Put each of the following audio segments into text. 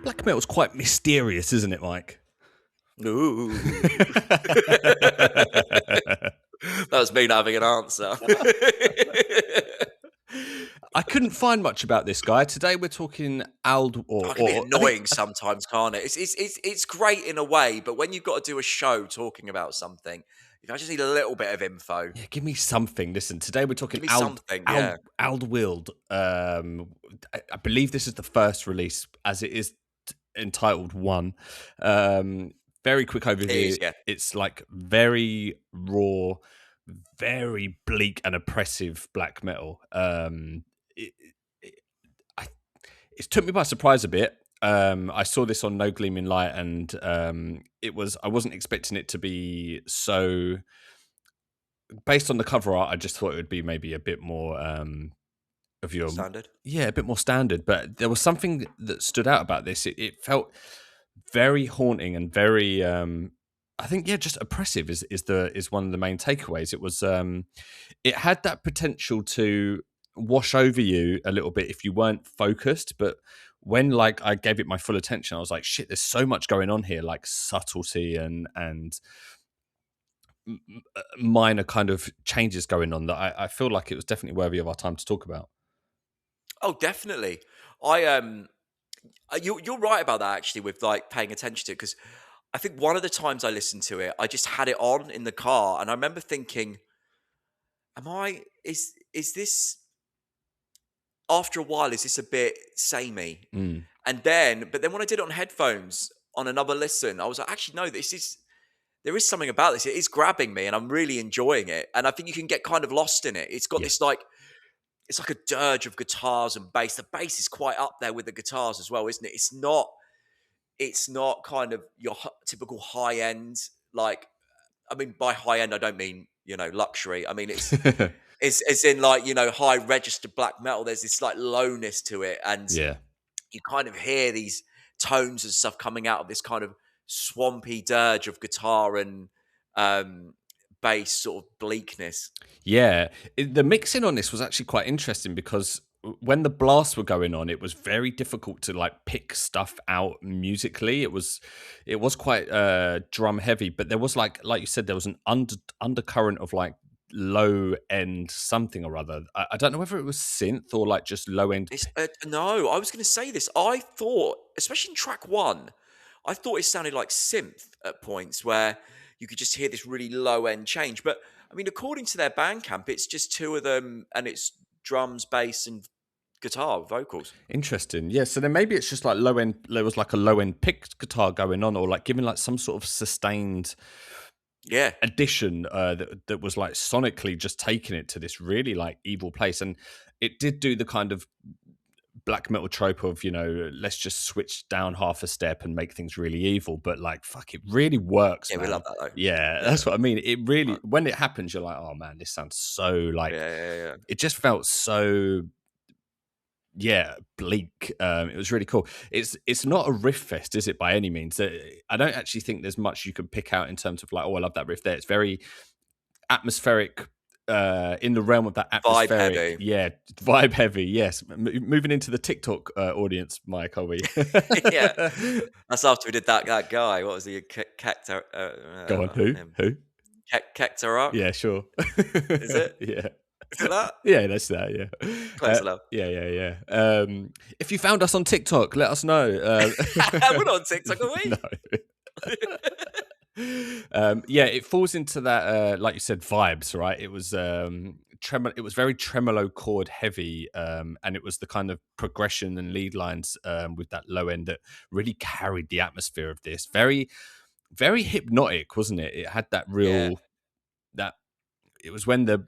Black metal's quite mysterious, isn't it, Mike? Ooh. That was me not having an answer. I couldn't find much about this guy. Today we're talking Ald, Oh, it can be I think, annoying sometimes, can't it? It's great in a way, but when you've got to do a show talking about something, I just need a little bit of info. yeah, give me something. Listen, today we're talking Give me something, yeah. Ald Weald. I believe this is the first release, as it is entitled One. Very quick It overview. is, yeah. It's like very raw, very bleak and oppressive black metal. It, it, I, it took me by surprise a bit. I saw this on No Gleaming Light, and I wasn't expecting it to be so. Based on the cover art, I just thought it would be maybe a bit more of your Standard. yeah, a bit more standard. But there was something that stood out about this. It felt very haunting and very, I think, yeah, just oppressive is one of the main takeaways. It was, it had that potential to wash over you a little bit if you weren't focused, but when like I gave it my full attention, I was like, shit, there's so much going on here, like subtlety and minor kind of changes going on that I feel like it was definitely worthy of our time to talk about. Oh, definitely. You're right about that actually, with like paying attention to it, because I think one of the times I listened to it, I just had it on in the car, and I remember thinking, "Am I? Is this?" After a while, is this a bit samey? Mm. But then when I did it on headphones on another listen, I was like, actually, no, there is something about this. It is grabbing me, and I'm really enjoying it. And I think you can get kind of lost in it. It's got Yeah. this like, it's like a dirge of guitars and bass. The bass is quite up there with the guitars as well, isn't it? It's not kind of your typical high end. Like, I mean, by high end, I don't mean, luxury. I mean, it's in like, high registered black metal. There's this like lowness to it, and Yeah. you kind of hear these tones and stuff coming out of this kind of swampy dirge of guitar and bass sort of bleakness. Yeah, the mixing on this was actually quite interesting because when the blasts were going on, it was very difficult to like pick stuff out musically. It was quite drum heavy, but there was like you said, there was an undercurrent of like low end something or other. I don't know whether it was synth or like just low end. It's no, I was going to say this. I thought, especially in track one, I thought it sounded like synth at points where you could just hear this really low end change. But I mean, according to their Bandcamp, it's just two of them, and it's drums, bass, and guitar vocals. Interesting. Yeah. So then maybe it's just like low end. There was like a low end picked guitar going on, or like giving like some sort of sustained Yeah, addition that was like sonically just taking it to this really like evil place. And it did do the kind of black metal trope of, let's just switch down half a step and make things really evil. But like, fuck, it really works, yeah, we man. love that though. Yeah, Yeah, that's what I mean. It really, right. when it happens, you're like, oh man, this sounds so like, Yeah. it just felt so, yeah, bleak. It was really cool. It's not a riff fest, is it, by any means? I don't actually think there's much you can pick out in terms of like, oh, I love that riff there. It's very atmospheric, in the realm of that Vibe atmospheric, heavy. yeah, vibe heavy. Yes, moving into the TikTok audience, Mike, are we? Yeah, that's after we did that guy. What was he? Cactor? Go on, who? Him. Who? Cactarock? Yeah, sure. Is it? Yeah. Is it that? Yeah, that's that. Yeah, Close enough. yeah. If you found us on TikTok, let us know. We're not on TikTok, are we? No. Yeah, it falls into that, like you said, vibes, right? It was it was very tremolo chord heavy, and it was the kind of progression and lead lines with that low end that really carried the atmosphere of this. Very, very hypnotic, wasn't it? It had that Yeah. real that. It was when the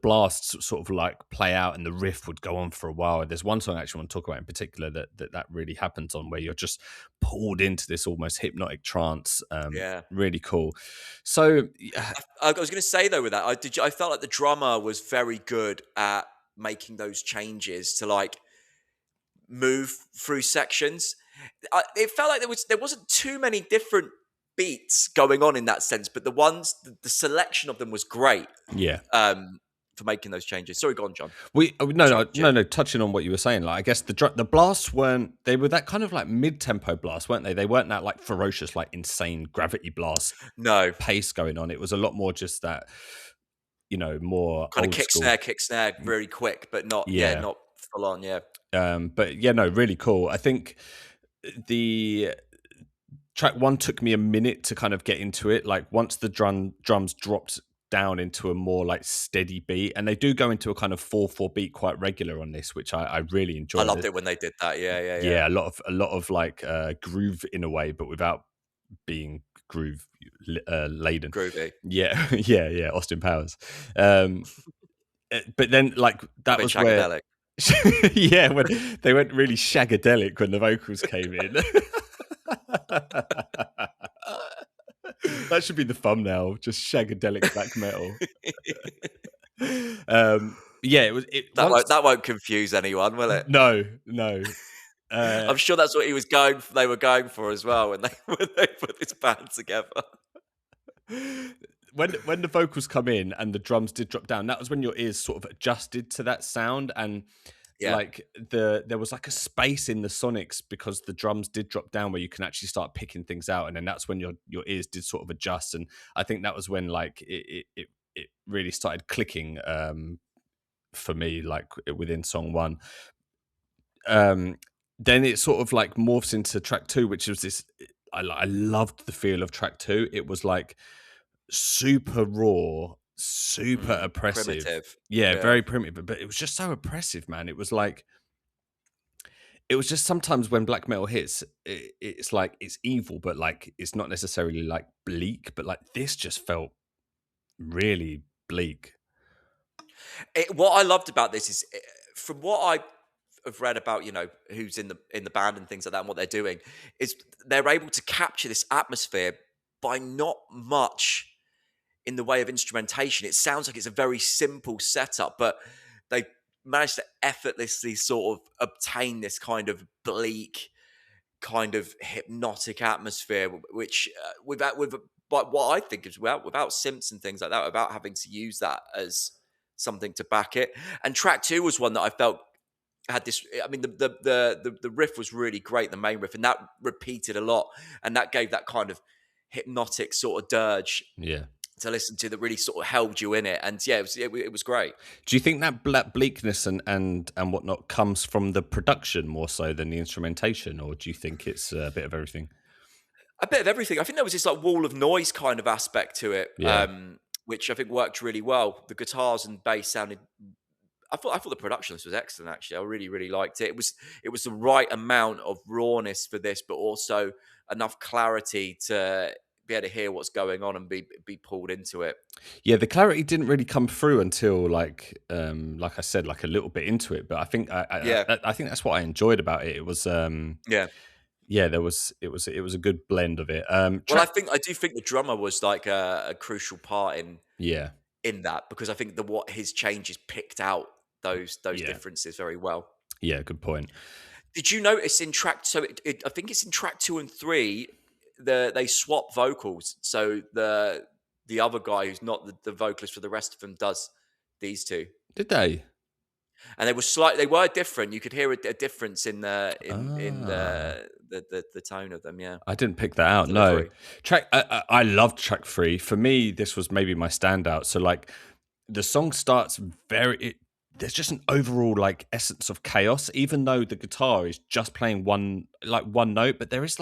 blasts sort of like play out and the riff would go on for a while. There's one song I actually want to talk about in particular that really happens on, where you're just pulled into this almost hypnotic trance. Yeah. Really cool. So I was going to say though, with that, I felt like the drummer was very good at making those changes to like move through sections. It felt like there wasn't too many different beats going on in that sense, but the selection of them was great. yeah, Um, for making those changes. Sorry, go on, John. No, no, Interrupted you. no, no. Touching on what you were saying, like I guess the blasts weren't. They were that kind of like mid tempo blast, weren't they? They weren't that like ferocious, like insane gravity blast No, pace going on. It was a lot more just that, more kind of old school. kick snare, Y- very quick, but not yeah, Yeah. not full on. Yeah, But yeah, no, really cool. I think the track one took me a minute to kind of get into it. Like once the drums dropped down into a more like steady beat, and they do go into a kind of 4/4 beat quite regular on this, which I really I enjoyed loved it. it when they did that. Yeah, yeah, yeah. Yeah, a lot of like groove in a way, but without being groove laden. Groovy. Yeah, yeah, yeah. Austin Powers. Um, but then like A that bit was where, shagadelic. yeah, when they went really shagadelic when the vocals came in. That should be the thumbnail, just shagadelic black metal. Yeah, it was it once. That won't confuse anyone, will it? No, no. Uh, I'm sure that's what he was going. They were going for as well when they when they put this band together. when the vocals come in and the drums did drop down, that was when your ears sort of adjusted to that sound, and Yeah, like there was like a space in the sonics because the drums did drop down where you can actually start picking things out, and then that's when your ears did sort of adjust, and I think that was when like it really started clicking for me, like within song one. um then it sort of like morphs into track two, which was this. I loved the feel of track two. It was like super raw, super oppressive. primitive. Yeah, Yeah. very primitive, but it was just so oppressive, man. It was like, it was just sometimes when black metal hits, it's like it's evil, but like it's not necessarily like bleak, but like this just felt really bleak. What I loved about this is, from what I have read about, who's in the band and things like that, and what they're doing, is they're able to capture this atmosphere by not much in the way of instrumentation. It sounds like it's a very simple setup, but they managed to effortlessly sort of obtain this kind of bleak, kind of hypnotic atmosphere, which but what I think is without synths and things like that, without having to use that as something to back it. And track two was one that I felt had this. I mean, the riff was really great, the main riff, and that repeated a lot, and that gave that kind of hypnotic sort of dirge Yeah. to listen to that really sort of held you in it. And yeah, it was great. Do you think that bleakness and whatnot comes from the production more so than the instrumentation, or do you think it's a bit of everything? A bit of everything. I think there was this like wall of noise kind of aspect to it, Yeah. which I think worked really well. The guitars and bass sounded. I thought the production on this was excellent. Actually, I really really liked it. It was the right amount of rawness for this, but also enough clarity to be able to hear what's going on and be pulled into it. Yeah, the clarity didn't really come through until like I said, like a little bit into it. But I think Yeah, I think that's what I enjoyed about it. It was yeah. yeah, it was a good blend of it. Well, Track I do think the drummer was like a crucial part Yeah, in that, because I think what his changes picked out those yeah, differences very well. yeah. Good point. Did you notice in track? So I think it's in track two and three. They swap vocals. So the other guy who's not the vocalist for the rest of them does these two, Did they? and they were different. You could hear a difference in Ah, the tone of them. Yeah, I didn't pick that out. No, delivery. track. I loved track three. For me, this was maybe my standout. So like, the song starts there's just an overall like essence of chaos, even though the guitar is just playing one note, but there's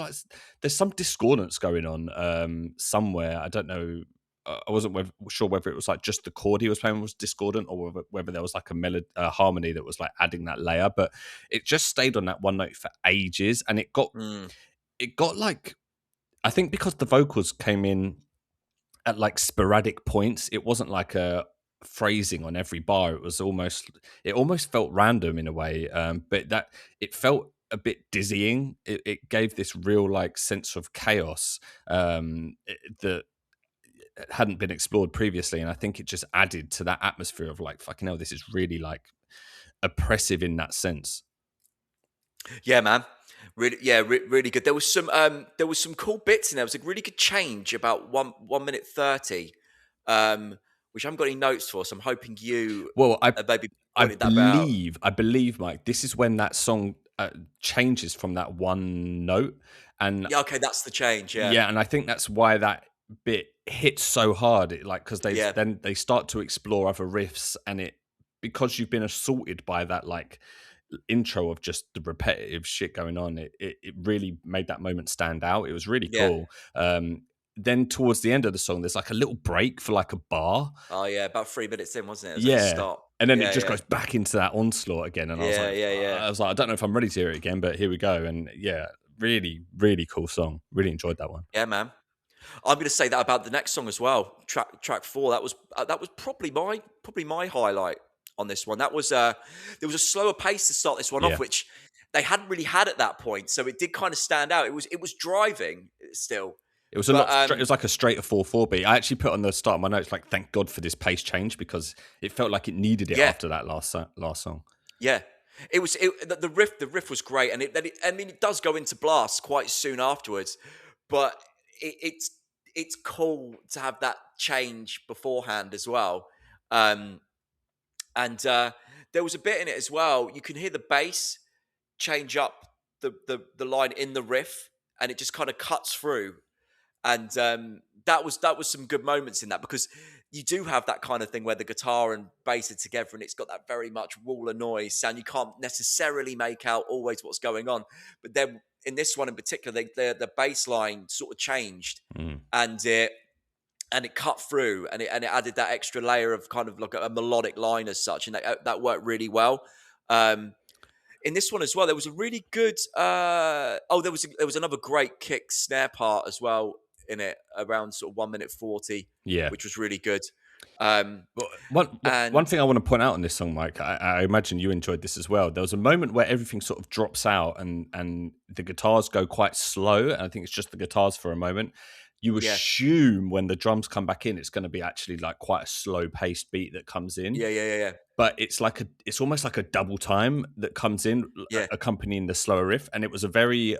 some discordance going on somewhere. I don't know. I wasn't sure whether it was like just the chord he was playing was discordant, or whether there was like a harmony that was like adding that layer. But it just stayed on that one note for ages, and Mm. it got like, I think because the vocals came in at like sporadic points. It wasn't like a phrasing on every bar. It almost felt random in a way. But that it felt a bit dizzying. It gave this real like sense of chaos that hadn't been explored previously, and I think it just added to that atmosphere of like, fucking hell, this is really like oppressive in that sense. Yeah, man. Really, yeah, really good. There was some cool bits in there. It was a really good change about 1 minute 30, which I haven't got any notes for, so I'm hoping you Well, maybe I pointed that bit out. believe, Mike, this is when that song changes from that one note, and Yeah, okay, that's the change, yeah. yeah, and I think that's why that bit hits so hard. It, like, because Yeah, they start to explore other riffs, and it, because you've been assaulted by that like intro of just the repetitive shit going on, it really made that moment stand out. It was really yeah. cool. Then towards the end of the song, there's like a little break for like a bar. Oh, yeah, about 3 minutes in, wasn't it? It was like a Yeah. stop. And then it Yeah, just yeah. goes back into that onslaught again. And Yeah, yeah, yeah. I was like, I don't know if I'm ready to hear it again, but here we go. And yeah, really, really cool song. Really enjoyed that one. Yeah, man. I'm gonna say that about the next song as well. Track 4, that was probably my highlight on this one. That was, there was a slower pace to start this one off, Yeah. which they hadn't really had at that point, so it did kinda stand out. It was driving, still, It was a but, lot. It was like a straighter 4/4 beat. I actually put on the start of my notes like, "Thank God for this pace change," because it felt like it needed it yeah. after that last song. Yeah. The riff was great, and I mean, it does go into blast quite soon afterwards, but it's cool to have that change beforehand as well. Um, and there was a bit in it as well. You can hear the bass change up the line in the riff, and it just kind of cuts through, and that was some good moments in that, because you do have that kind of thing where the guitar and bass are together and it's got that very much wall of noise sound. You can't necessarily make out always what's going on, but then in this one in particular, the bass line sort of changed, Mm. and it cut through, and it added that extra layer of kind of like a melodic line as such, and that worked really well. um in this one as well, there was a really good. There was another great kick snare part as well in it, around sort of 1 minute 40, Yeah. which was really good. Um, Well, one and thing I want to point out on this song, Mike, I imagine you enjoyed this as well. There was a moment where everything sort of drops out, and the guitars go quite slow. And I think it's just the guitars for a moment. You yeah, assume when the drums come back in, it's going to be actually like quite a slow paced beat that comes in, yeah, yeah, yeah, yeah, but it's almost like a double time that comes in, yeah. accompanying the slower riff. And it was a very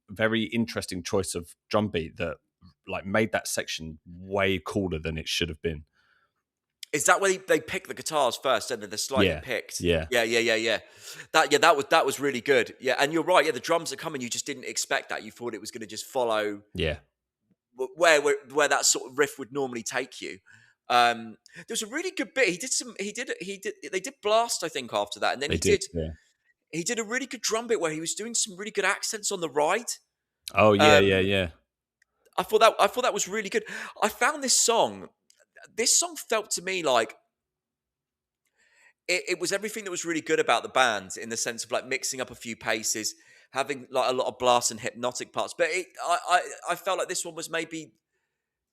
very interesting choice of drum beat that like made that section way cooler than it should have been. Is that where they pick the guitars first, and then they're slightly Yeah, picked? yeah, Yeah, yeah, yeah, yeah. That was really good. Yeah, and you're right. Yeah, the drums are coming. You just didn't expect that. You thought it was going to just follow yeah. where that sort of riff would normally take you. There was a really good bit. They did blast, I think, after that, and then They he did, did yeah. he did a really good drum bit where he was doing some really good accents on the ride. Oh, yeah, yeah, Um, yeah. I thought that was really good. I found this song. This song felt to me like it was everything that was really good about the band, in the sense of like mixing up a few paces, having like a lot of blast and hypnotic parts. But I felt like this one was maybe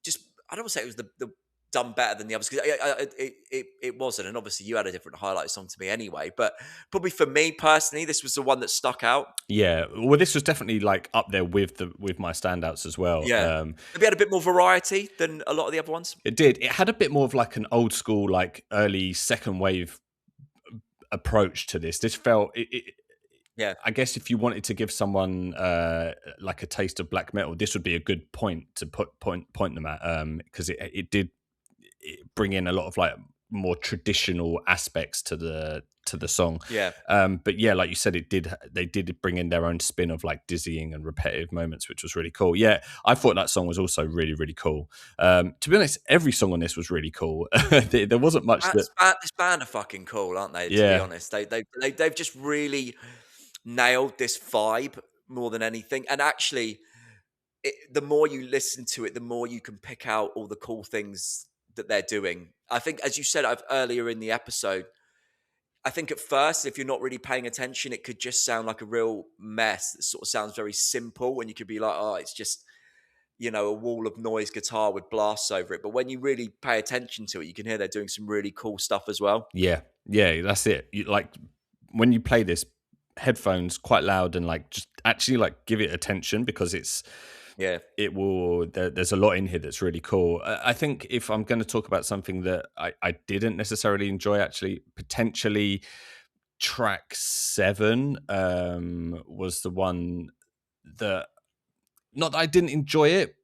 just, I don't want to say it was the done better than the others, because it wasn't. And obviously you had a different highlight song to me anyway. But probably for me personally, this was the one that stuck out. Yeah, well, this was definitely, like, up there with my standouts as well. Yeah, maybe had a bit more variety than a lot of the other ones. It did. It had a bit more of, like, an old school, like, early second wave approach to this. This felt Yeah, I guess if you wanted to give someone, like, a taste of black metal, this would be a good point to point them at, because it did bring in a lot of, like, more traditional aspects to the song. yeah. But yeah, like you said, they did bring in their own spin of like dizzying and repetitive moments, which was really cool. Yeah, I thought that song was also really, really cool. To be honest, every song on this was really cool. There wasn't much that. This band are fucking cool, aren't they? To be Yeah, honest, they've just really nailed this vibe more than anything. And actually, the more you listen to it, the more you can pick out all the cool things that they're doing. I think, as you said earlier in the episode, I think at first, if you're not really paying attention, it could just sound like a real mess. It sort of sounds very simple, and you could be like, "Oh, it's just, a wall of noise guitar with blasts over it." But when you really pay attention to it, you can hear they're doing some really cool stuff as well. yeah, yeah. That's it. Like when you play this, headphones quite loud, and like just actually like give it attention, because Yeah, there's a lot in here that's really cool. I think if I'm going to talk about something that I didn't necessarily enjoy, actually, potentially track 7 was the one that, not that I didn't enjoy it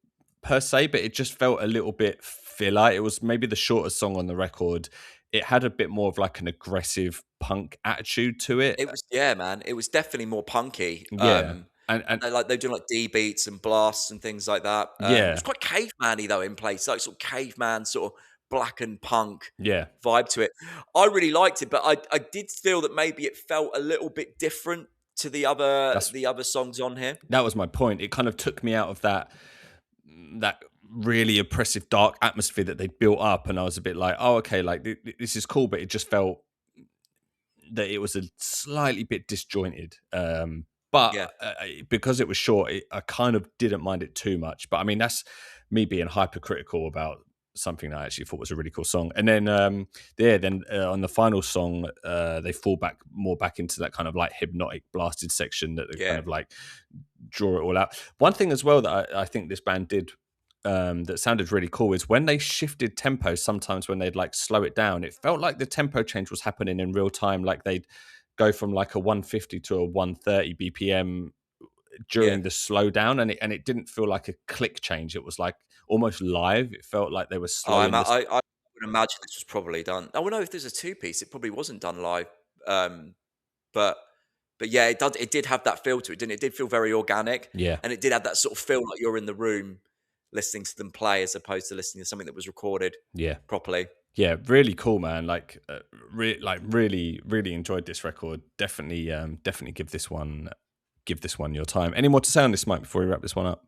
per se, but it just felt a little bit filler. It was maybe the shortest song on the record. It had a bit more of like an aggressive punk attitude to it. It was yeah, man. It was definitely more punky. Yeah, and They're doing like D beats and blasts and things like that. It was yeah, quite caveman-y though in place, like sort of caveman, sort of black and punk yeah. vibe to it. I really liked it, but I did feel that maybe it felt a little bit different to That's the other songs on here. that was my point. It kind of took me out of that really oppressive, dark atmosphere that they built up, and I was a bit like, oh, okay, like this is cool, but it just felt that it was a slightly bit disjointed. But Yeah, because it was short, I kind of didn't mind it too much. But I mean, that's me being hypercritical about something that I actually thought was a really cool song. And then, on the final song, they fall back more back into that kind of like hypnotic blasted section that they kind yeah. of like draw it all out. One thing as well that I think this band did that sounded really cool is when they shifted tempo. Sometimes when they'd like slow it down, it felt like the tempo change was happening in real time. Like they'd go from like a 150 to a 130 BPM Yeah. during the slowdown, and it didn't feel like a click change. It was like almost live. It felt like they were Oh, slowing this. I would imagine this was probably done. Oh, well, no, if there's a two-piece, it probably wasn't done live. Um, but yeah, it did have that feel to it, didn't it? It did feel very organic, Yeah, and it did have that sort of feel like you're in the room listening to them play as opposed to listening to something that was recorded yeah, properly. yeah. Really cool, man. Like, really, really enjoyed this record. Definitely, definitely give this one your time. Any more to say on this, Mike, before we wrap this one up?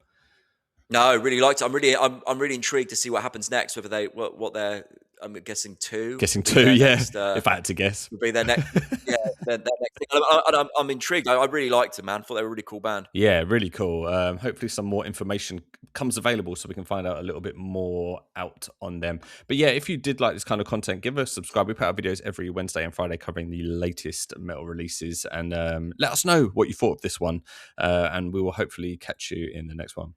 No, I really liked it. I'm really intrigued to see what happens next, whether they what they're I'm guessing 2 Guessing will be two, their yeah. next, If I had to guess. will be their next yeah, their next thing. I'm intrigued. I really liked it, man. I thought they were a really cool band. Yeah, really cool. Hopefully, some more information comes available so we can find out a little bit more out on them. But yeah, if you did like this kind of content, give us a subscribe. We put out videos every Wednesday and Friday covering the latest metal releases, and let us know what you thought of this one. And we will hopefully catch you in the next one.